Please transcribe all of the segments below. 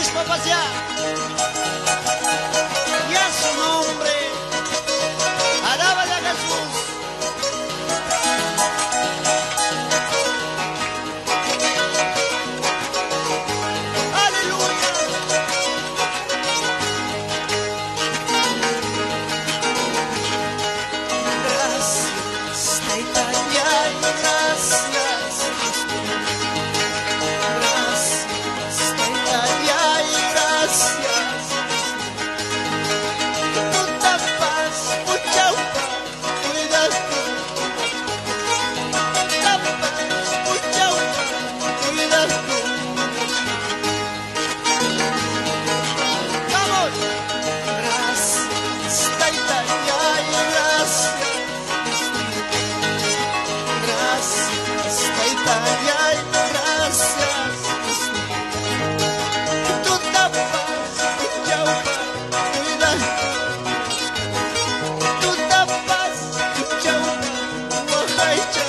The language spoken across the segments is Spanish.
papacía. Y a su nombre, alábale a Jesús. Aleluya. Gracias, Italia, gracias. Gracias, Italia, gracias. Tú tapas, mucha cuidado. Tapas, mucha cuidado. Vamos. Gracias, Italia, gracias. Gracias, Italia, gracias. Tú tapas, mucha cuidado. Tú tapas, mucha guajacha.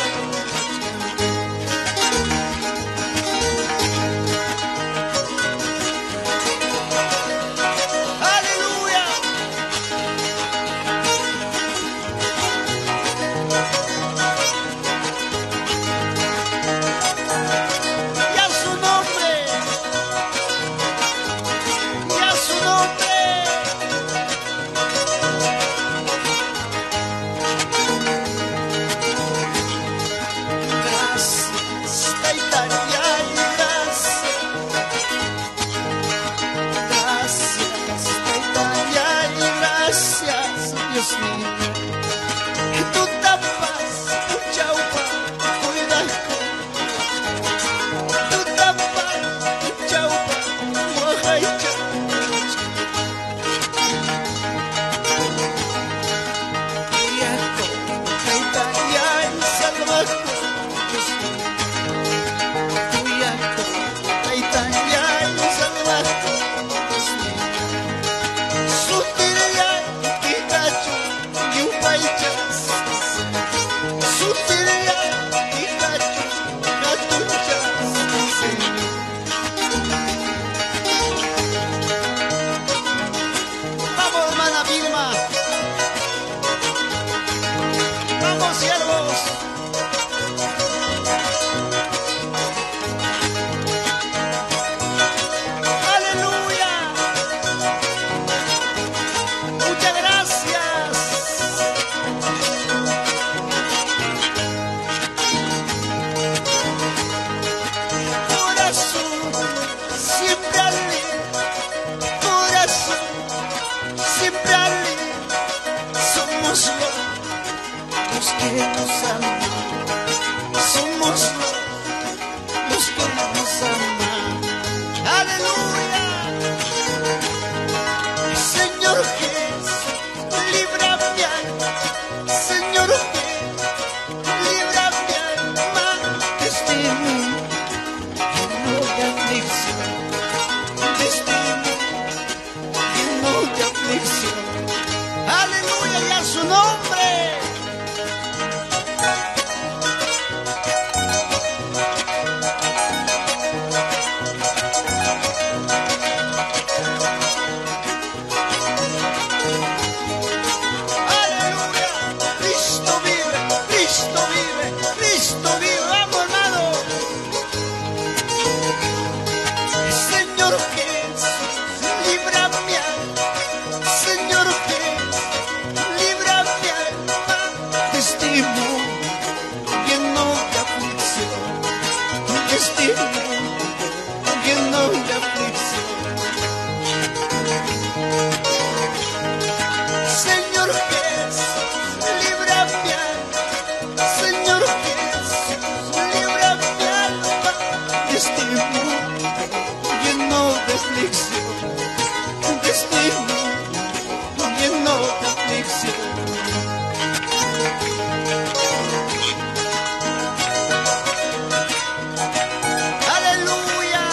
Aleluya. Y a su nombre, y a su nombre. Gracias, Italia, gracias. Gracias, Italia, gracias, Dios mío. Tú tapas, mucha cuidado. Tú tapas, mucha guajacha. Italia, Salvador, Dios mío. Italia, Salvador, Dios mío. Sutiria, Itacho, y un país. Sutiria, Itacho, Catuchas. Vamos, hermana Vilma. Vamos, siervos. Aleluya. Muchas gracias. Corazón siempre alegre. Corazón siempre alegre. Somos los que nos aman. Somos los que nos aman. Aleluya. Señor Jesús, libra mi alma. Señor Jesús, libra mi alma de este mundo lleno de aflicción. De este mundo lleno de aflicción. Aleluya, y a su nombre. Aleluya. Cristo vive, Cristo vive, Cristo vive. Vamos, hermano. Señor Jesús, libra mi alma. Señor Jesús, libra mi alma de este mundo lleno de aflicción. De este mundo lleno de aflicción. Señor Jesús, libra mi alma. Señor Jesús, libra mi alma de este mundo lleno de aflicción. De este mundo lleno de aflicción. Aleluya.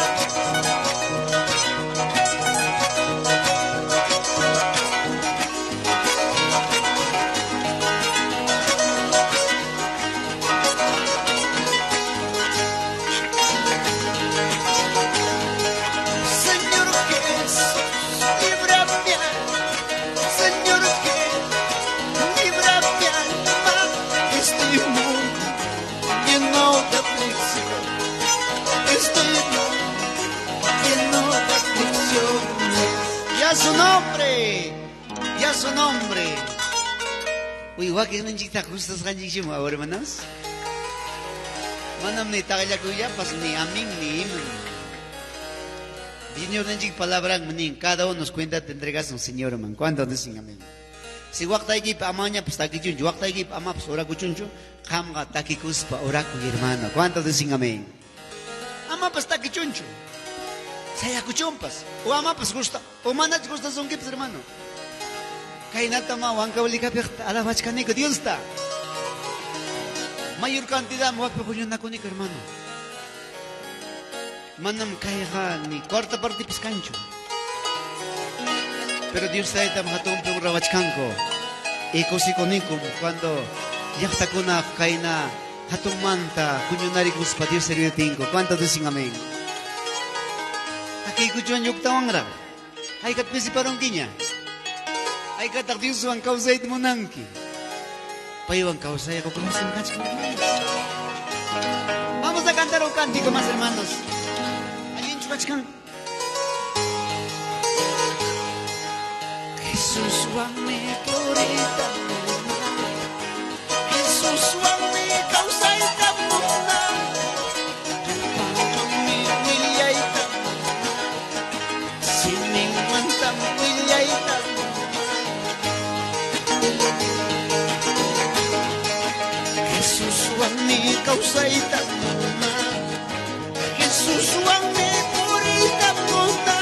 su nombre, ya su nombre. Uy, que no chita justas ganjishim ahora, hermanos. Manam ni tagaya kuya, pas ni amin ni iman. Señor, no palabra, cada uno nos cuenta, te entregas un Señor, hermano. ¿Cuándo dicen amén? Si wakta iki pa amanya, pues takichuncho, wakta iki pa ama, pues ora kuchuncho, kamga takikus pa ora ku hermano. ¿Cuánto dicen amén? Ama pues takichuncho. Saya kuchumpas. O ama pues gusta. O manach gusta son kips, hermano. Kainata ma wanka ulika pekta alabachkani que Dios está. Mayor cantidad mo wakpa kunyo na kunik, hermano. Manam kaya ni corta parte piscancho. Pero Dios está ahí tamhatón pero rawachkanko. Eko sikonikum cuando yakta kuna kaina hatong manta kunyunari kuspa Dios serio tinko. ¿Cuántos dicen amén? Aquí kuchuan yuktawang ra. Ay kat pisi parong kinya. Ay kat ak Dios wang kausay timunangki. Payuang kausay ako kumasin kachkan. Vamos a cantar un cántico más, hermanos. Ayun chukachkan. Jesús wame glorita muna. Jesús wame kausaita muna. Pangami wilyaita muna. Sining mantam wilyaita muna. Jesús wame kausaita muna. Jesús wame glorita muna.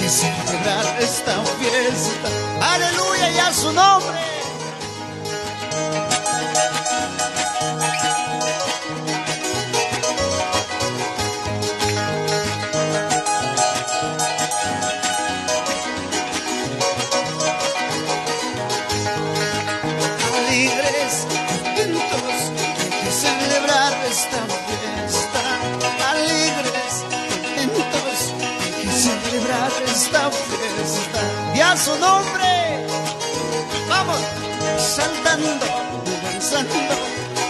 Celebrar esta fiesta. esta fiesta y a su nombre. Vamos, saltando, danzando,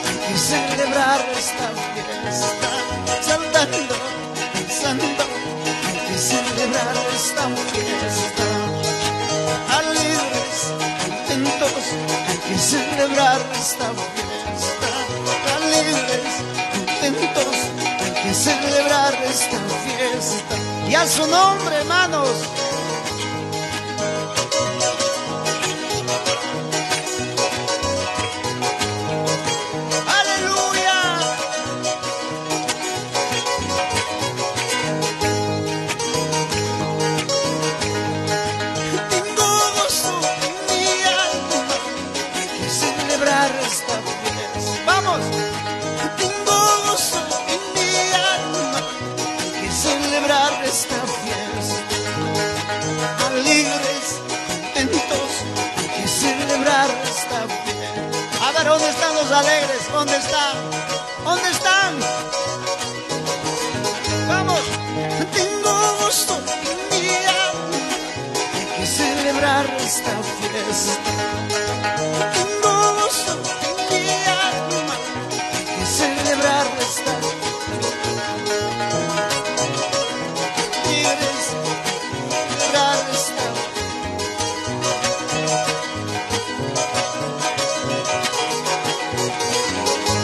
hay que celebrar esta fiesta. Saltando, danzando, hay que celebrar esta fiesta. Alegres, contentos, hay que celebrar esta fiesta. Alegres, contentos, hay que celebrar esta fiesta. Y a su nombre, hermanos. Vamos, tengo gozo en mi alma, hay que celebrar esta fiesta. Alegres, contentos, hay que celebrar esta fiesta. A ver, ¿dónde están los alegres? ¿Dónde están? ¿Dónde están? Vamos, tengo gozo en mi alma, hay que celebrar esta fiesta.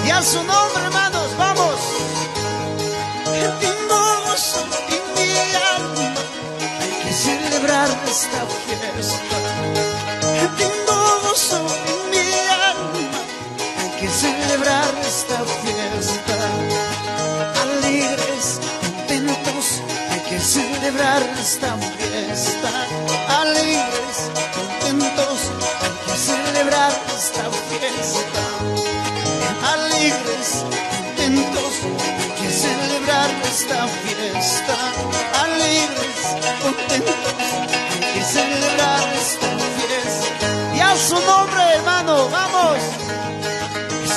Y a su nombre, hermanos, vamos. Tengo gozo en mi alma, hay que celebrar esta fiesta. Tengo gozo en mi alma, hay que celebrar esta fiesta. Alegres, contentos, hay que celebrar esta fiesta. Alegres, contentos, hay que celebrar esta fiesta. Alegres, contentos, hay que celebrar esta fiesta. Alegres, contentos, hay que celebrar esta fiesta. Y a su nombre, hermano, vamos.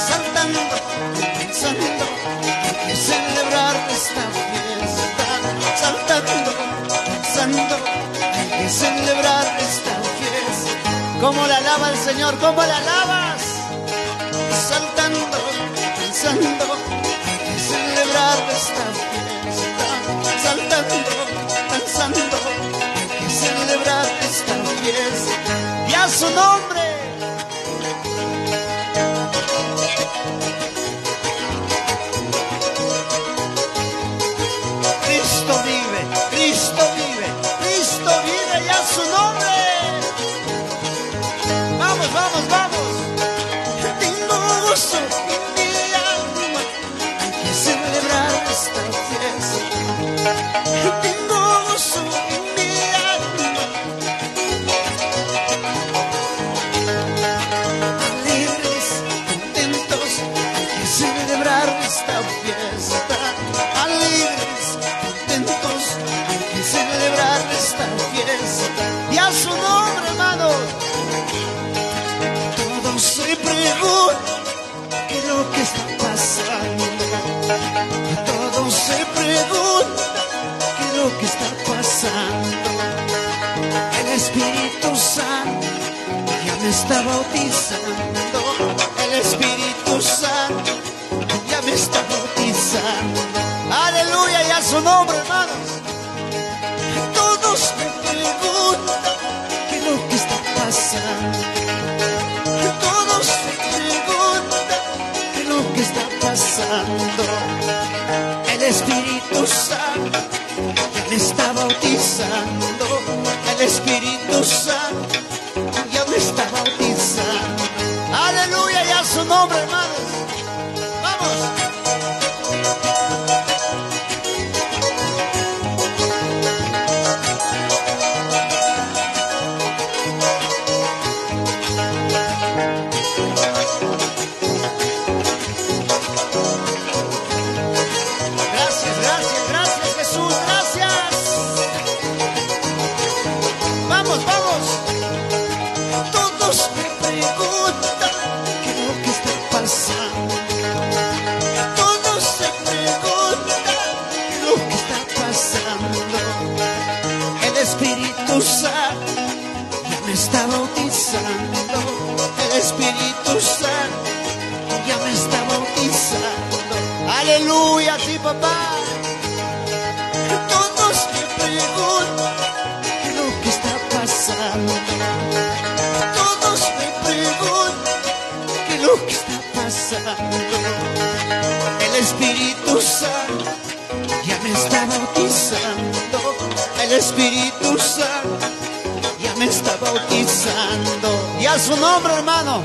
Saltando, danzando, hay que celebrar esta fiesta. Saltando, danzando, hay que celebrar esta fiesta. ¿Cómo la alaba el Señor? ¿Cómo la alabas? Saltando, danzando, hay que celebrar esta fiesta. Saltando, danzando, hay que celebrar esta fiesta. Y a su nombre. Cristo vive, Cristo vive, Cristo vive y a su nombre. Vamos, vamos, vamos. Tengo gozo en mi alma, hay que celebrar esta fiesta. Tengo gozo en mi alma. Alegres, contentos, hay que celebrar esta fiesta. Alegres, contentos, hay que celebrar esta fiesta. Y a su nombre, hermanos. Todos se preguntan qué es lo que está pasando. Todos se preguntan qué es lo que está pasando. El Espíritu Santo ya me está bautizando. El Espíritu Santo ya me está bautizando. Aleluya, y a su nombre, hermanos. Todos me preguntan qué es lo que está pasando. Todos me preguntan qué es lo que está pasando. El Espíritu Santo ya me está bautizando. El Espíritu Santo ya me está bautizando. Aleluya, y a su nombre, hermanos. Vamos. Espíritu Santo ya me está bautizando. El Espíritu Santo ya me está bautizando. Aleluya, sí, papá. Todos me preguntan qué es lo que está pasando. Todos me preguntan qué es lo que está pasando. El Espíritu Santo ya me está bautizando. El Espíritu Santo ya me está bautizando. Y a su nombre, hermano.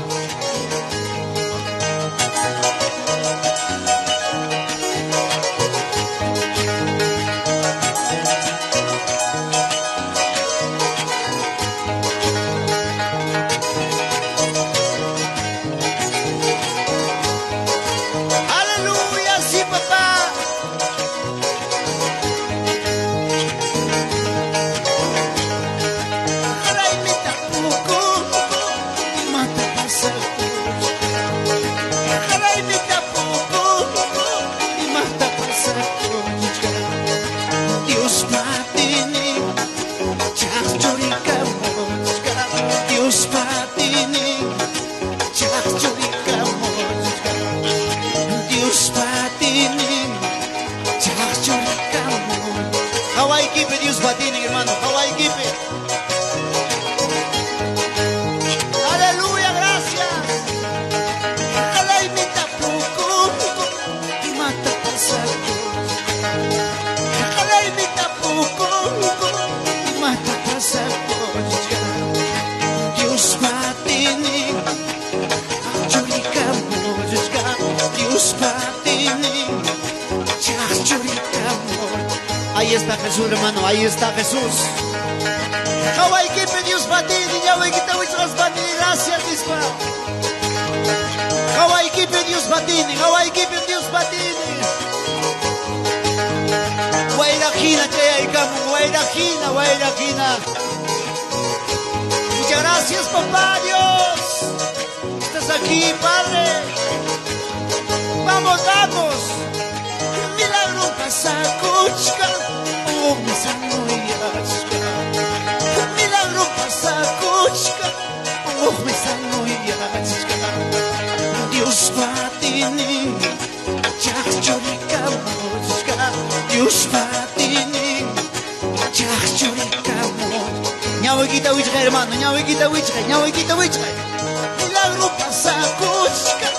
Ahí está Jesús, hermano, ahí está Jesús. Hawaii kipe Dios batini, Hawaii kita wichas batini, gracias dispa. Hawaii kipe Dios batini, Hawaii kipe Dios batini. Guayrajina, chayaykamu, guayrajina. Muchas gracias, papá Dios. Estás aquí, Padre. Vamos. Milagro pasa, kuchka. Milagro pasa, kuchka. Dios batini, chachurika muchka. Dios batini, chachurika muchka. Ñahuequita wichka, hermano, ñahuequita wichka. Milagro pasa, kuchka.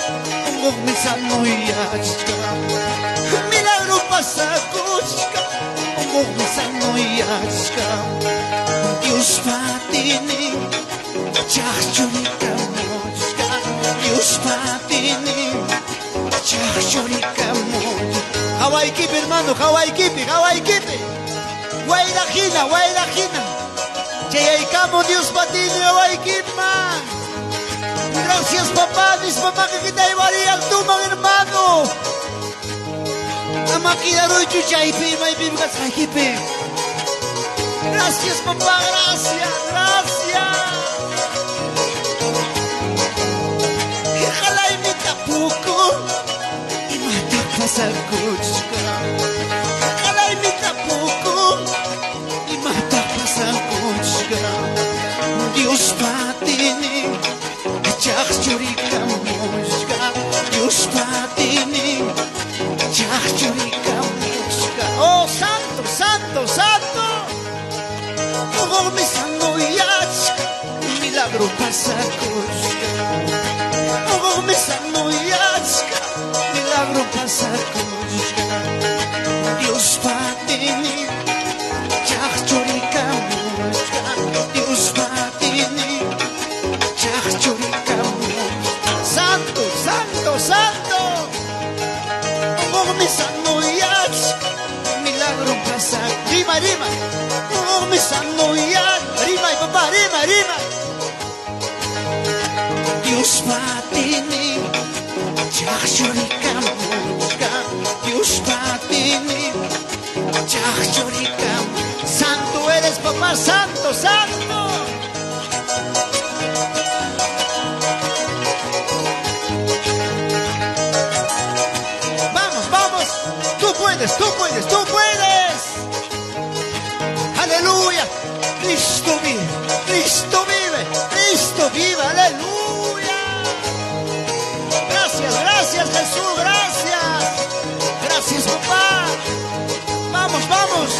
Milagro pasa, kuchka. Dios batini, chachurika muchka. Dios batini, chachurika muchka. Hawaii kipi, hermano, Hawaii kipi. Guayrajina. Chayaykamu Dios batini, Hawaii kipi, man. Gracias, papá, mis papás que te llevaría al tumba, hermano. Amakida roy chuchaypi, maypi kasaypi. Gracias, papá, gracias. Jalay mi tapuco y mata pasar kuchka. Jalay mi tapuco y mata pasar kuchka. Dios patini, chachurika mushka. Dios patini, chachurika mushka. Oh, santo. Oh, mi santo yachka. Milagro pasa kuchka. Oh, mi santo yachka. Milagro pasa kuchka. Dios patini, chachurika mushka. Dios patini, chachurika mushka. Santo. Oh, mi santo yachka. Milagro pasa. Rima. Oh, mi santo yachka. Rima, papá, rima. Dios patini, chachurika mushka. Dios patini, chachurika. Santo eres, papá, santo. Vamos. Tú puedes. Aleluya. Cristo Cristo vive, Cristo vive, aleluya. Gracias, gracias Jesús, gracias. Gracias papá. Vamos, vamos.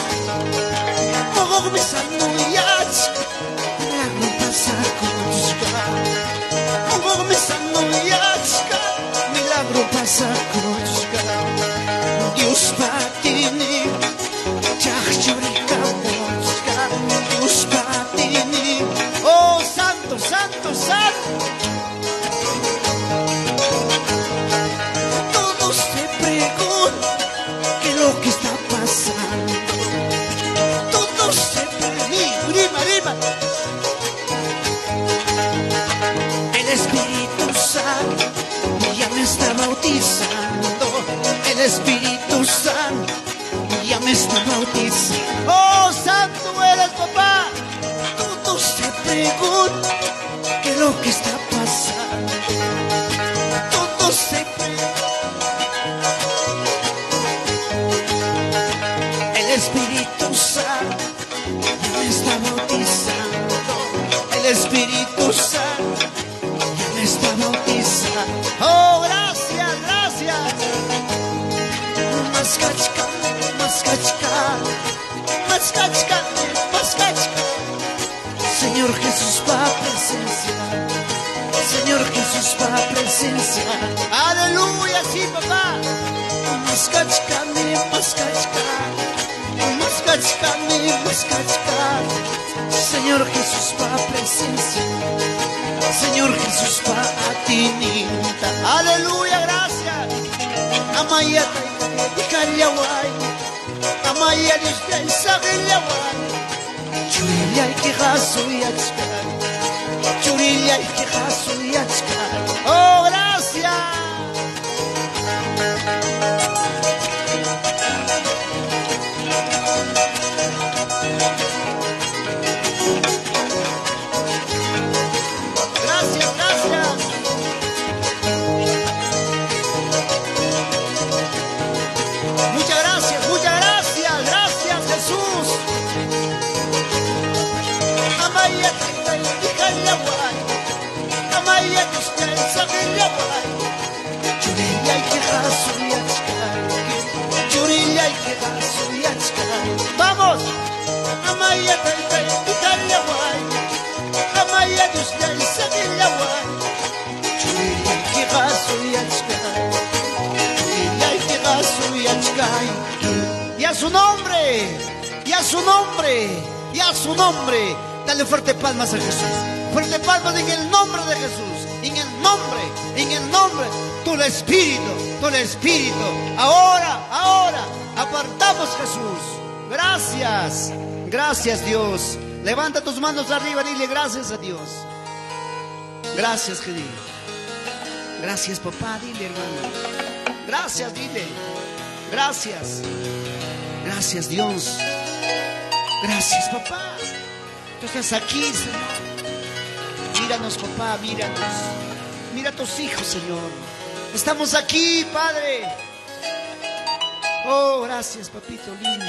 Mogo me sanuyach, milagro pasa kochka. Mogo me sanuyach, milagro pasa kochka. Dios patini, chachurika kochka. Dios patini, Oh, santo, santo, santo. todos se preguntan qué es lo que está pasando. Todos se preguntan. Rima, rima. El Espíritu Santo ya me está bautizando. El Espíritu Santo ya me está bautizando. Oh, santo eres papá. Todos se preguntan qué es lo que está pasando. Todos se preguntan. El Espíritu Santo ya me está bautizando. El Espíritu Santo ya me está bautizando. Oh, gracias, gracias. Mascachca, mascachca, mascachca, mascachca. Señor Jesús va a presenciar. Señor Jesús va a presenciar. Aleluya, sí papá. Mascachca, mascachca, mascachca, mascachca. Señor Jesús va a presenciar. Señor Jesús va a tinita. Aleluya, gracias. Amaya Ikariawai, Amaya Isabeliawai, Churilia Ikehasu Yachkai, Churilia Ikehasu Yachkai. Oh, gracias. Gracias, gracias. Muchas gracias, muchas gracias. Gracias, Jesús. Amaya Ikariawai, Amaya Isabeliawai, Churilia Ikehasu Yachkai, Churilia Ikehasu Yachkai. Vamos. Amaya Ikariawai, Amaya Isabeliawai, Churilia Ikehasu Yachkai, Churilia Ikehasu Yachkai. Y a su nombre, y a su nombre, y a su nombre. Dale fuerte palmas a Jesús. Fuerte palmas en el nombre de Jesús. En el nombre. Tu espíritu. Ahora, apartamos Jesús. Gracias, gracias Dios. Levanta tus manos arriba y dile gracias a Dios. Gracias, querido. Gracias, papá, dile hermano. Gracias, dile. Gracias. Gracias, Dios. Gracias, papá. Tú estás aquí, Señor. Míranos, papá, míranos. Mira a tus hijos, Señor. Estamos aquí, Padre. Oh, gracias, papito lindo.